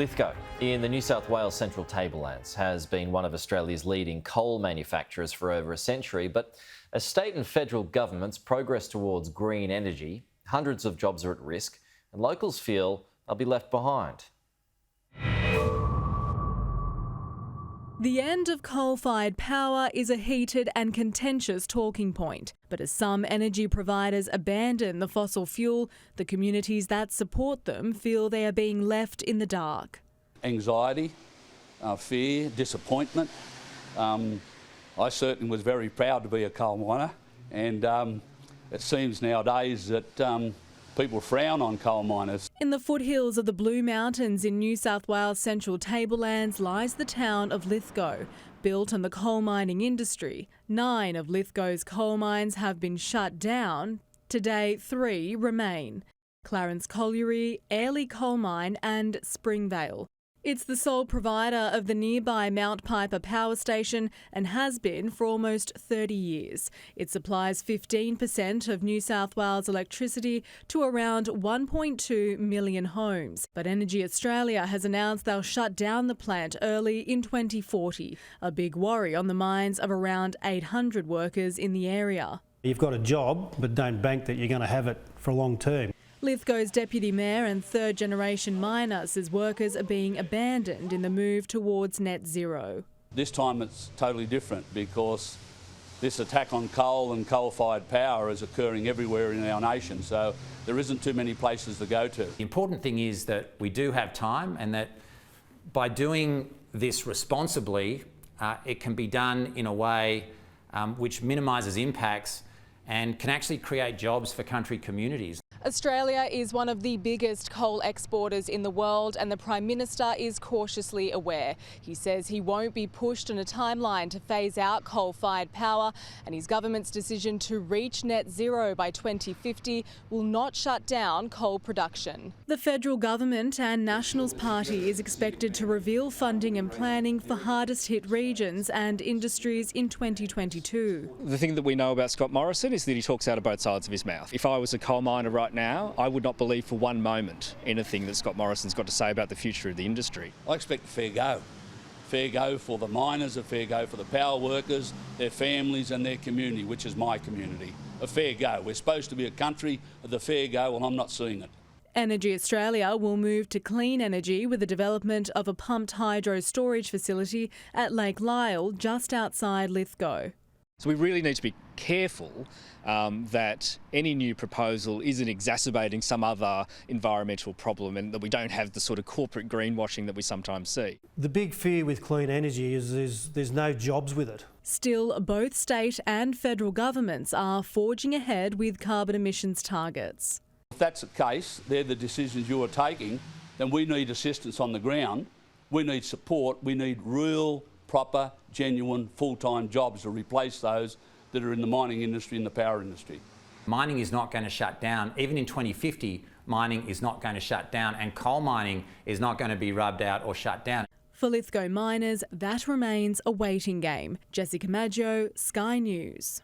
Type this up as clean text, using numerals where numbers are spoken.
Lithgow in the New South Wales Central Tablelands has been one of Australia's leading coal manufacturers for over a century, but as state and federal governments progress towards green energy, hundreds of jobs are at risk and locals feel they'll be left behind. The end of coal-fired power is a heated and contentious talking point. But as some energy providers abandon the fossil fuel, the communities that support them feel they are being left in the dark. Anxiety, fear, disappointment. I certainly was very proud to be a coal miner, and it seems nowadays that people frown on coal miners. In the foothills of the Blue Mountains in New South Wales Central Tablelands lies the town of Lithgow. Built on the coal mining industry, 9 of Lithgow's coal mines have been shut down. Today, 3 remain: Clarence Colliery, Airlie Coal Mine and Springvale. It's the sole provider of the nearby Mount Piper power station and has been for almost 30 years. It supplies 15% of New South Wales electricity to around 1.2 million homes. But Energy Australia has announced they'll shut down the plant early in 2040, a big worry on the minds of around 800 workers in the area. You've got a job, but don't bank that you're going to have it for a long term. Lithgow's Deputy Mayor and third-generation miner says workers are being abandoned in the move towards net zero. This time it's totally different because this attack on coal and coal-fired power is occurring everywhere in our nation, so there isn't too many places to go to. The important thing is that we do have time, and that by doing this responsibly, it can be done in a way which minimises impacts and can actually create jobs for country communities. Australia is one of the biggest coal exporters in the world, and the Prime Minister is cautiously aware. He says he won't be pushed on a timeline to phase out coal-fired power, and his government's decision to reach net zero by 2050 will not shut down coal production. The federal government and Nationals Party is expected to reveal funding and planning for hardest-hit regions and industries in 2022. The thing that we know about Scott Morrison is that he talks out of both sides of his mouth. If I was a coal miner right now, I would not believe for one moment anything that Scott Morrison's got to say about the future of the industry. I expect a fair go. Fair go for the miners, a fair go for the power workers, their families and their community, which is my community. A fair go. We're supposed to be a country of the fair go, and I'm not seeing it. Energy Australia will move to clean energy with the development of a pumped hydro storage facility at Lake Lyle just outside Lithgow. So we really need to be careful that any new proposal isn't exacerbating some other environmental problem, and that we don't have the sort of corporate greenwashing that we sometimes see. The big fear with clean energy is there's no jobs with it. Still, both state and federal governments are forging ahead with carbon emissions targets. If that's the case, they're the decisions you are taking, then we need assistance on the ground. We need support. We need real, proper, genuine, full-time jobs to replace those that are in the mining industry and the power industry. Mining is not going to shut down. Even in 2050, mining is not going to shut down, and coal mining is not going to be rubbed out or shut down. For Lithgow miners, that remains a waiting game. Jessica Maggio, Sky News.